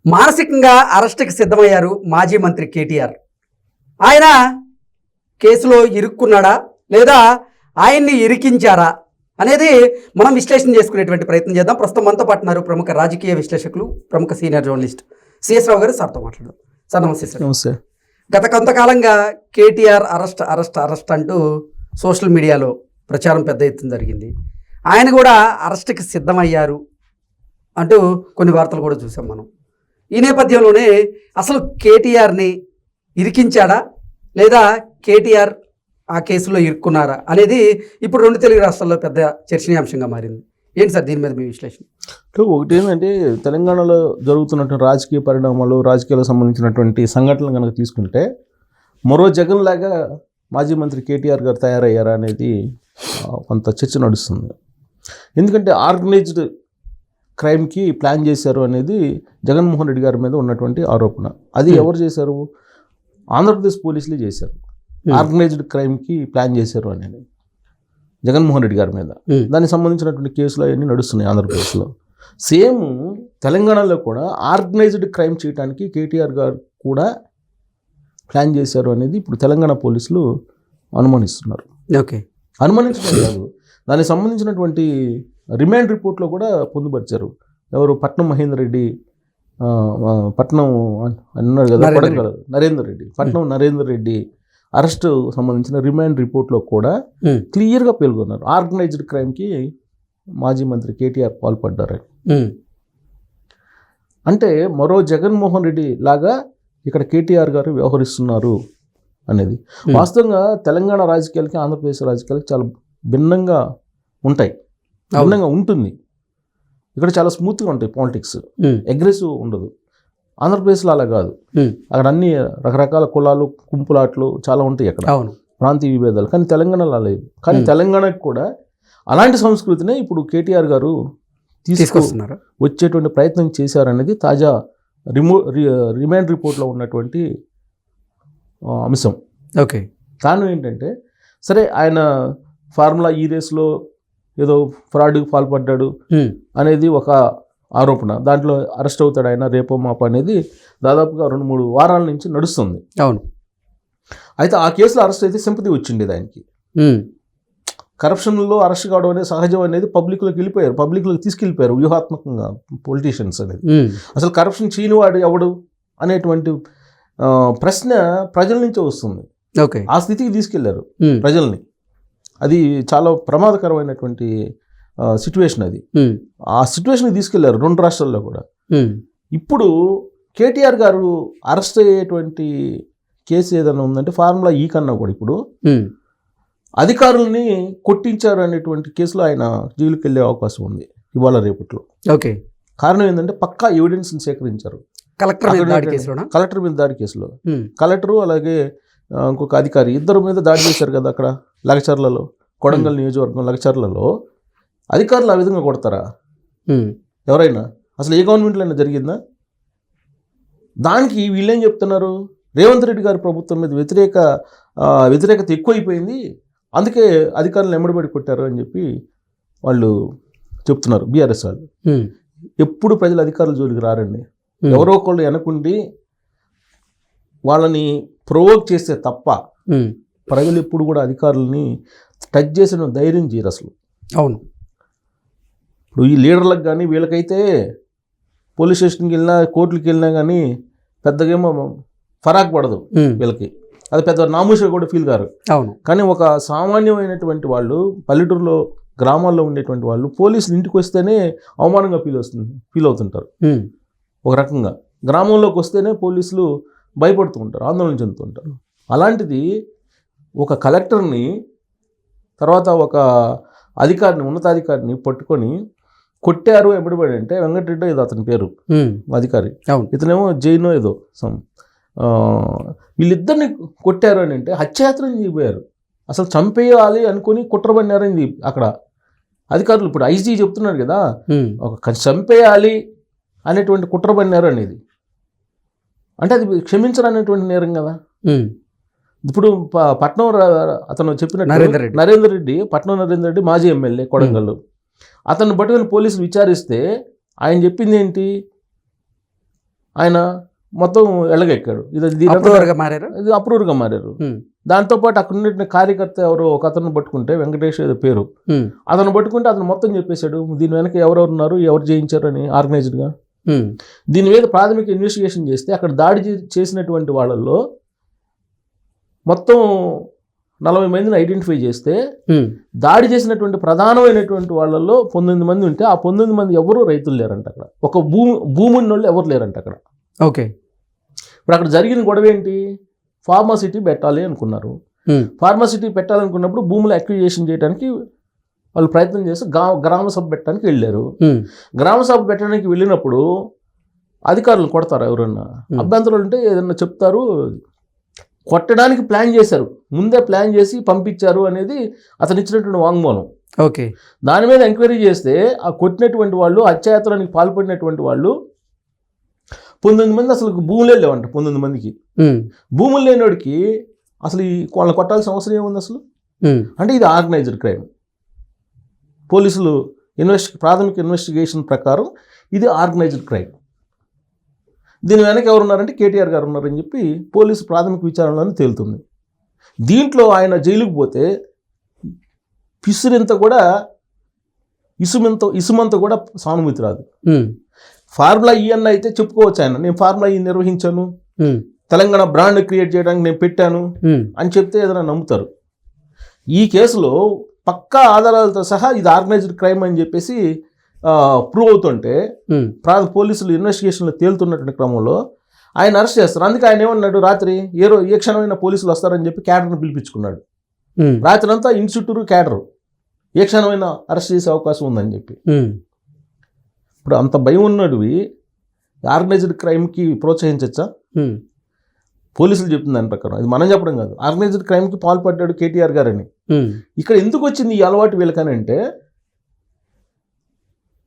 మానసికంగా అరెస్టుకి సిద్ధమయ్యారు మాజీ మంత్రి కేటీఆర్. ఆయన కేసులో ఇరుక్కున్నాడా లేదా ఆయన్ని ఇరికించారా అనేది మనం విశ్లేషణ చేసుకునేటువంటి ప్రయత్నం చేద్దాం. ప్రస్తుతం మనతో పాటున్నారు ప్రముఖ రాజకీయ విశ్లేషకులు, ప్రముఖ సీనియర్ జర్నలిస్ట్ సిఎస్ రావు గారు. సార్తో మాట్లాడదాం. సార్ నమస్తే. సార్ నమస్తే. గత కొంతకాలంగా కేటీఆర్ అరెస్ట్ అంటూ సోషల్ మీడియాలో ప్రచారం పెద్ద ఎత్తున జరిగింది. ఆయన కూడా అరెస్టుకి సిద్ధమయ్యారు అంటూ కొన్ని వార్తలు కూడా చూసాం మనం. ఈ నేపథ్యంలోనే అసలు కేటీఆర్ని ఇరికించాడా లేదా కేటీఆర్ ఆ కేసులో ఇరుక్కున్నారా అనేది ఇప్పుడు రెండు తెలుగు రాష్ట్రాల్లో పెద్ద చర్చనీయాంశంగా మారింది. ఏంటి సార్ దీని మీద మీ విశ్లేషణ? ఒకటి ఏంటంటే, తెలంగాణలో జరుగుతున్నటువంటి రాజకీయ పరిణామాలు, రాజకీయాలకు సంబంధించినటువంటి సంఘటనలు కనుక తీసుకుంటే మరో జగన్ లాగా మాజీ మంత్రి కేటీఆర్ గారు తయారయ్యారా అనేది కొంత చర్చ నడుస్తుంది. ఎందుకంటే ఆర్గనైజ్డ్ క్రైమ్కి ప్లాన్ చేశారు అనేది జగన్మోహన్ రెడ్డి గారి మీద ఉన్నటువంటి ఆరోపణ. అది ఎవరు చేశారు? ఆంధ్రప్రదేశ్ పోలీసులే చేశారు. ఆర్గనైజ్డ్ క్రైమ్కి ప్లాన్ చేశారు అనేది జగన్మోహన్ రెడ్డి గారి మీద. దానికి సంబంధించినటువంటి కేసులు అవన్నీ నడుస్తున్నాయి ఆంధ్రప్రదేశ్లో. సేమ్ తెలంగాణలో కూడా ఆర్గనైజ్డ్ క్రైమ్ చేయడానికి కేటీఆర్ గారు కూడా ప్లాన్ చేశారు అనేది ఇప్పుడు తెలంగాణ పోలీసులు అనుమానిస్తున్నారు. ఓకే, అనుమానించడం కాదు, దానికి సంబంధించినటువంటి రిమాండ్ రిపోర్ట్లో కూడా పొందుపరిచారు. ఎవరు? పట్నం మహేందర్ రెడ్డి, పట్నం అన్నారు కదా, నరేందర్ రెడ్డి, పట్నం నరేందర్ రెడ్డి అరెస్ట్ సంబంధించిన రిమాండ్ రిపోర్ట్లో కూడా క్లియర్గా పేర్కొన్నారు ఆర్గనైజ్డ్ క్రైమ్కి మాజీ మంత్రి కేటీఆర్ పాల్పడ్డారని. అంటే మరో జగన్మోహన్ రెడ్డి లాగా ఇక్కడ కేటీఆర్ గారు వ్యవహరిస్తున్నారు అనేది. వాస్తవంగా తెలంగాణ రాజకీయాలకి ఆంధ్రప్రదేశ్ రాజకీయాలకి చాలా భిన్నంగా ఉంటాయి, భిన్నంగా ఉంటుంది. ఇక్కడ చాలా స్మూత్గా ఉంటాయి పాలిటిక్స్, అగ్రెసివ్ ఉండదు. ఆంధ్రప్రదేశ్లో అలా కాదు. అక్కడ అన్ని రకరకాల కులాలు, గుంపులాట్లు చాలా ఉంటాయి అక్కడ, ప్రాంతీయ విభేదాలు. కానీ తెలంగాణలో అలా లేదు. కానీ తెలంగాణకు కూడా అలాంటి సంస్కృతినే ఇప్పుడు కేటీఆర్ గారు తీసుకొస్తున్నారు, వచ్చేటువంటి ప్రయత్నం చేశారనేది తాజా రిమాండ్ రిపోర్ట్లో ఉన్నటువంటి అంశం. ఓకే, కారణం ఏంటంటే, సరే ఆయన ఫార్ములా ఈ రేస్లో ఏదో ఫ్రాడ్కి పాల్పడ్డాడు అనేది ఒక ఆరోపణ. దాంట్లో అరెస్ట్ అవుతాడు ఆయన రేపో మాపో అనేది దాదాపుగా 2-3 వారాల నుంచి నడుస్తుంది. అవును. అయితే ఆ కేసులో అరెస్ట్ అయితే సింపతి వచ్చింది ఆయనకి. కరప్షన్లో అరెస్ట్ కావడం అనేది సహజం అనేది పబ్లిక్లోకి వెళ్ళిపోయారు, పబ్లిక్లోకి తీసుకెళ్ళిపోయారు వ్యూహాత్మకంగా పొలిటీషియన్స్ అనేది. అసలు కరప్షన్ చేయనివాడు ఎవడు అనేటువంటి ప్రశ్న ప్రజల నుంచే వస్తుంది. ఓకే, ఆ స్థితికి తీసుకెళ్లారు ప్రజల్ని. అది చాలా ప్రమాదకరమైనటువంటి సిచ్యువేషన్. అది ఆ సిచ్యువేషన్కి తీసుకెళ్లారు 2 రాష్ట్రాల్లో కూడా. ఇప్పుడు కేటీఆర్ గారు అరెస్ట్ అయ్యేటువంటి కేసు ఏదైనా ఉందంటే ఫార్ములా ఈ కన్నా కూడా ఇప్పుడు అధికారుల్ని కొట్టించారు అనేటువంటి కేసులో ఆయన జైలుకి వెళ్ళే అవకాశం ఉంది ఇవాళ రేపట్లో. ఓకే, కారణం ఏంటంటే పక్కా ఎవిడెన్స్ని సేకరించారు. కలెక్టర్ మీద దాడి కేసులో కలెక్టరు అలాగే ఇంకొక అధికారి ఇద్దరు మీద దాడి చేశారు కదా అక్కడ లగచర్లలో, కొడంగల్ నియోజకవర్గం లగచర్లలో. అధికారులు ఆ విధంగా కొడతారా ఎవరైనా? అసలు ఏ గవర్నమెంట్లో అయినా జరిగిందా? దానికి వీళ్ళేం చెప్తున్నారు, రేవంత్ రెడ్డి గారి ప్రభుత్వం మీద వ్యతిరేకత ఎక్కువైపోయింది, అందుకే అధికారులను ఎమ్మడిపడి కొట్టారు అని చెప్పి వాళ్ళు చెప్తున్నారు. బీఆర్ఎస్ వాళ్ళు ఎప్పుడు ప్రజలు అధికారుల జోలికి రారండి. ఎవరో ఒకళ్ళు వెనకుండి వాళ్ళని ప్రొవోక్ చేస్తే తప్ప ప్రజలు ఎప్పుడు కూడా అధికారులని టచ్ చేసిన ధైర్యం చేయరు అసలు. అవును. ఇప్పుడు ఈ లీడర్లకు కానీ వీళ్ళకైతే పోలీస్ స్టేషన్కి వెళ్ళినా కోర్టుకి వెళ్ళినా కానీ పెద్దగా ఏమో ఫరాక్ పడదు వీళ్ళకి, అది పెద్ద నామూషగా కూడా ఫీల్ కారు. అవును. కానీ ఒక సామాన్యమైనటువంటి వాళ్ళు, పల్లెటూరులో గ్రామాల్లో ఉండేటువంటి వాళ్ళు పోలీసులు ఇంటికి వస్తేనే అవమానంగా ఫీల్ అవుతుంటారు. ఒక రకంగా గ్రామంలోకి వస్తేనే పోలీసులు భయపడుతూ ఉంటారు, ఆందోళన చెందుతూ ఉంటారు. అలాంటిది ఒక కలెక్టర్ని, తర్వాత ఒక అధికారిని, ఉన్నతాధికారిని పట్టుకొని కొట్టారు ఎప్పుడుపడి అంటే వెంకటరెడ్డి ఏదో అతని పేరు అధికారి, ఇతనేమో జైనో ఏదో వీళ్ళిద్దరిని కొట్టారు అని అంటే హత్యాయత్నం చేయబోయారు. అసలు చంపేయాలి అనుకుని కుట్రబడినారని అక్కడ అధికారులు. ఇప్పుడు ఐజీ చెప్తున్నారు కదా, ఒక చంపేయాలి అనేటువంటి కుట్రబడినారు అనేది. అంటే అది క్షమించరనేటువంటి నేరం కదా. ఇప్పుడు పట్నం అతను చెప్పినట్టు నరేందర్ రెడ్డి, పట్నం నరేందర్ రెడ్డి మాజీ ఎమ్మెల్యే కొడంగల్, అతను పట్టుకొని పోలీసులు విచారిస్తే ఆయన చెప్పింది ఏంటి, ఆయన మొత్తం ఎల్లగెక్కాడు. అప్రూవర్గా మారారు. ఇది అప్రూవర్గా మారారు. దాంతోపాటు అక్కడ ఉన్న కార్యకర్త ఎవరో ఒక అతను పట్టుకుంటే, వెంకటేష్ ఏదో పేరు, అతను పట్టుకుంటే అతను మొత్తం చెప్పేశాడు దీని వెనక ఎవరెవరు ఉన్నారు, ఎవరు చేయించారు అని ఆర్గనైజ్డ్గా. దీని మీద ప్రాథమిక ఇన్వెస్టిగేషన్ చేస్తే అక్కడ దాడి చేసినటువంటి వాళ్ళల్లో మొత్తం 40 మందిని ఐడెంటిఫై చేస్తే దాడి చేసినటువంటి ప్రధానమైనటువంటి వాళ్ళల్లో 19 మంది ఉంటే ఆ 19 మంది ఎవరు రైతులు లేరంట. అక్కడ ఒక భూమి ఉన్న వాళ్ళు ఎవరు లేరంట అక్కడ. ఓకే. ఇప్పుడు అక్కడ జరిగిన గొడవ ఏంటి? ఫార్మాసిటీ పెట్టాలి అనుకున్నారు. ఫార్మాసిటీ పెట్టాలనుకున్నప్పుడు భూములు అక్విజిషన్ చేయడానికి వాళ్ళు ప్రయత్నం చేసి గ్రామ సభ పెట్టడానికి వెళ్ళారు. గ్రామ సభ పెట్టడానికి వెళ్ళినప్పుడు అధికారులు కొడతారు. ఎవరన్నా అభ్యంతరాలు ఉంటే ఏదన్నా చెప్తారు. కొట్టడానికి ప్లాన్ చేశారు, ముందే ప్లాన్ చేసి పంపించారు అనేది అతను ఇచ్చినటువంటి వాంగ్మూలం. ఓకే. దాని మీద ఎంక్వైరీ చేస్తే ఆ కొట్టినటువంటి వాళ్ళు, అత్యాచారానికి పాల్పడినటువంటి వాళ్ళు 19 మంది అసలు భూములే లేవంట. 19 మందికి భూములు లేనివాడికి అసలు వాళ్ళని కొట్టాల్సిన అవసరం ఏముంది అసలు? అంటే ఇది ఆర్గనైజ్డ్ క్రైమ్. పోలీసులు ప్రాథమిక ఇన్వెస్టిగేషన్ ప్రకారం ఇది ఆర్గనైజ్డ్ క్రైమ్. దీని వెనక ఎవరున్నారంటే కేటీఆర్ గారు ఉన్నారని చెప్పి పోలీసు ప్రాథమిక విచారణలోనే తేలుతుంది. దీంట్లో ఆయన జైలుకు పోతే పిసురింత కూడా ఇసుమంత కూడా సానుభూతి రాదు. ఫార్ములా ఈఎన్ అయితే చెప్పుకోవచ్చు ఆయన, నేను ఫార్ములా ఈ నిర్వహించాను, తెలంగాణ బ్రాండ్ క్రియేట్ చేయడానికి నేను పెట్టాను అని చెప్తే ఏదైనా నమ్ముతారు. ఈ కేసులో పక్కా ఆధారాలతో సహా ఇది ఆర్గనైజ్డ్ క్రైమ్ అని చెప్పేసి ప్రూవ్ అవుతుంటే పోలీసులు ఇన్వెస్టిగేషన్లో తేలుతున్నటువంటి క్రమంలో ఆయన అరెస్ట్ చేస్తారు. అందుకే ఆయన ఏమన్నాడు, రాత్రి ఏ క్షణమైనా పోలీసులు వస్తారని చెప్పి క్యాడర్ని పిలిపించుకున్నాడు. రాత్రి అంతా ఇంటి చుట్టూరు క్యాడరు, ఏ క్షణమైనా అరెస్ట్ చేసే అవకాశం ఉందని చెప్పి. ఇప్పుడు అంత భయం ఉన్నవి ఆర్గనైజ్డ్ క్రైమ్కి ప్రోత్సహించచ్చా? పోలీసులు చెప్తుంది దాని ప్రకారం, అది మనం చెప్పడం కాదు. ఆర్గనైజ్డ్ క్రైమ్కి పాల్పడ్డాడు కేటీఆర్ గారని. ఇక్కడ ఎందుకు వచ్చింది ఈ అలవాటు వీళ్ళకని అంటే,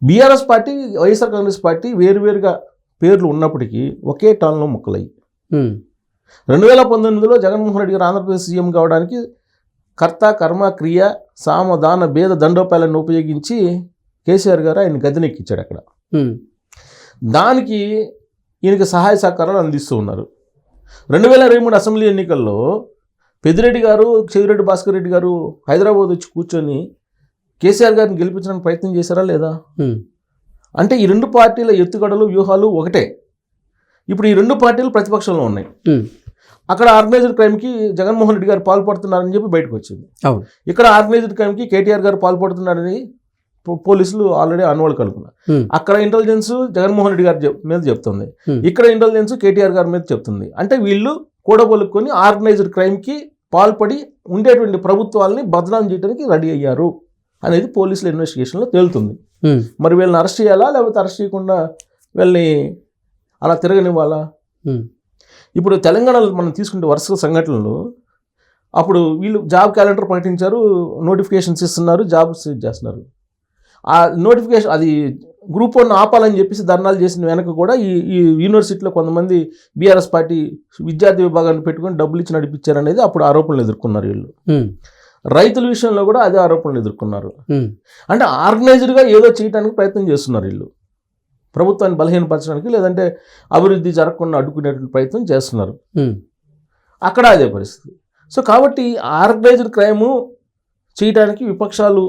BRS party, YSR Congress party వేరువేరుగా పేర్లు ఉన్నప్పటికీ ఒకే టాన్లో ముక్కలయ్యి 2019లో జగన్మోహన్ రెడ్డి గారు ఆంధ్రప్రదేశ్ సీఎం కావడానికి కర్త కర్మ క్రియ సామ దాన భేద దండోపాయాలను ఉపయోగించి కేసీఆర్ గారు ఆయన గద్దెనెక్కించాడు అక్కడ. దానికి ఈయనకి సహాయ సహకారాలు అందిస్తూ ఉన్నారు. 2023 అసెంబ్లీ ఎన్నికల్లో పెద్దిరెడ్డి గారు, చెవిరెడ్డి భాస్కర్ రెడ్డి గారు హైదరాబాద్ వచ్చి కూర్చొని కేసీఆర్ గారిని గెలిపించడానికి ప్రయత్నం చేశారా లేదా? అంటే ఈ రెండు పార్టీల ఎత్తుగడలు, వ్యూహాలు ఒకటే. ఇప్పుడు ఈ రెండు పార్టీలు ప్రతిపక్షంలో ఉన్నాయి. అక్కడ ఆర్గనైజ్డ్ క్రైమ్కి జగన్మోహన్ రెడ్డి గారు పాల్పడుతున్నారని చెప్పి బయటకు వచ్చింది. ఇక్కడ ఆర్గనైజ్డ్ క్రైమ్కి కేటీఆర్ గారు పాల్పడుతున్నారని పోలీసులు ఆల్రెడీ అనువలు కలుగుతున్నారు. అక్కడ ఇంటెలిజెన్స్ జగన్మోహన్ రెడ్డి గారి మీద చెప్తుంది, ఇక్కడ ఇంటెలిజెన్స్ కేటీఆర్ గారి మీద చెప్తుంది. అంటే వీళ్ళు కూడబలుకొని ఆర్గనైజ్డ్ క్రైమ్కి పాల్పడి ఉండేటువంటి ప్రభుత్వాలని బదనాం చేయడానికి రెడీ అయ్యారు అనేది పోలీసుల ఇన్వెస్టిగేషన్లో తేలుతుంది. మరి వీళ్ళని అరెస్ట్ చేయాలా, లేకపోతే అరెస్ట్ చేయకుండా వీళ్ళని అలా తిరగనివ్వాలా? ఇప్పుడు తెలంగాణలో మనం తీసుకుంటే వరుస సంఘటనలు, అప్పుడు వీళ్ళు జాబ్ క్యాలెండర్ ప్రకటించారు, నోటిఫికేషన్స్ ఇస్తున్నారు, జాబ్స్ చేస్తున్నారు. ఆ నోటిఫికేషన్ అది గ్రూప్ 1 ఆపాలని చెప్పేసి ధర్నాలు చేసిన వెనక కూడా ఈ యూనివర్సిటీలో కొంతమంది బీఆర్ఎస్ పార్టీ విద్యార్థి విభాగాన్ని పెట్టుకొని డబ్బులు ఇచ్చి నడిపించారనేది అప్పుడు ఆరోపణలు ఎదుర్కొన్నారు వీళ్ళు. రైతుల విషయంలో కూడా అదే ఆరోపణలు ఎదుర్కొన్నారు. అంటే ఆర్గనైజ్డ్గా ఏదో చేయడానికి ప్రయత్నం చేస్తున్నారు వీళ్ళు, ప్రభుత్వాన్ని బలహీనపరచడానికి, లేదంటే అభివృద్ధి జరగకుండా అడ్డుకునేటువంటి ప్రయత్నం చేస్తున్నారు. అక్కడ అదే పరిస్థితి. సో కాబట్టి ఆర్గనైజ్డ్ క్రైము చేయడానికి విపక్షాలు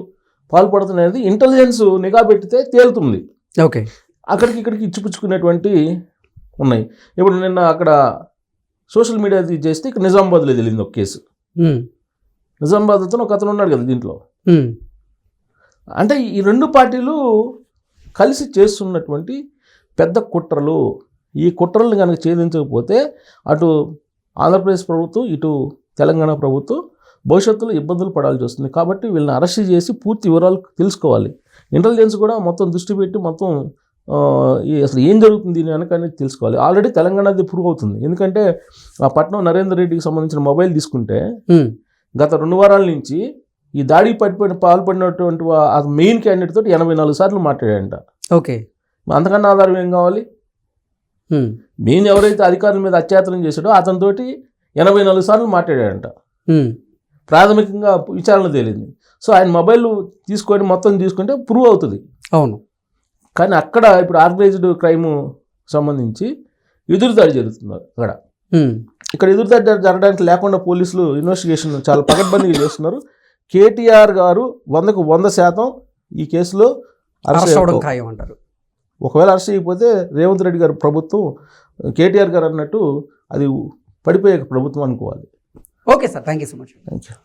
పాల్పడుతున్నది ఇంటెలిజెన్స్ నిఘా పెట్టితే తేలుతుంది. ఓకే. అక్కడికి ఇక్కడికి ఇచ్చిపుచ్చుకునేటువంటి ఉన్నాయి. ఇప్పుడు నిన్న అక్కడ సోషల్ మీడియా చేస్తే ఇక్కడ నిజామాబాద్లో తెలియదు ఒక కేసు. నిజామాబాద్ అతను ఒక అతను ఉన్నాడు కదా దీంట్లో. అంటే ఈ రెండు పార్టీలు కలిసి చేస్తున్నటువంటి పెద్ద కుట్రలు. ఈ కుట్రలను కనుక ఛేదించకపోతే అటు ఆంధ్రప్రదేశ్ ప్రభుత్వం, ఇటు తెలంగాణ ప్రభుత్వం భవిష్యత్తులో ఇబ్బందులు పడాల్సి వస్తుంది. కాబట్టి వీళ్ళని అరెస్ట్ చేసి పూర్తి వివరాలు తెలుసుకోవాలి. ఇంటెలిజెన్స్ కూడా మొత్తం దృష్టి పెట్టి మొత్తం అసలు ఏం జరుగుతుంది దీని వెనక అనేది తెలుసుకోవాలి. ఆల్రెడీ తెలంగాణది ప్రూవ్ అవుతుంది. ఎందుకంటే ఆ పట్నం నరేందర్ రెడ్డికి సంబంధించిన మొబైల్ తీసుకుంటే గత 2 వారాల నుంచి ఈ దాడికి పాల్పడినటువంటి ఆ మెయిన్ క్యాండిడేట్ తోటి 84 సార్లు మాట్లాడాడంట. ఓకే. అంతకన్నా ఆధారం ఏం కావాలి? మెయిన్ ఎవరైతే అధికారుల మీద అత్యాచారం చేశాడో అతనితోటి 84 సార్లు మాట్లాడాడంట. ప్రాథమికంగా విచారణ తేలింది. సో ఆయన మొబైల్ తీసుకొని మొత్తం తీసుకుంటే ప్రూవ్ అవుతుంది. అవును. కానీ అక్కడ ఇప్పుడు ఆర్గనైజ్డ్ క్రైమ్ సంబంధించి ఎదురుదాడి జరుగుతున్నారు అక్కడ. ఉమ్. ఇక్కడ ఎదురుదాడి జరగడానికి లేకుండా పోలీసులు ఇన్వెస్టిగేషన్ చాలా పకడ్బందీగా చేస్తున్నారు. కేటీఆర్ గారు 100కు 100% ఈ కేసులో అరెస్ట్ అవ్వడం అరెస్ట్. ఖాయం అంటారు. ఒకవేళ అరెస్ట్ చేయకపోతే రేవంత్ రెడ్డి గారు ప్రభుత్వం కేటీఆర్ గారు అన్నట్టు అది పడిపోయే ప్రభుత్వం అనుకోవాలి. Okay sir, thank you so much. Thank you.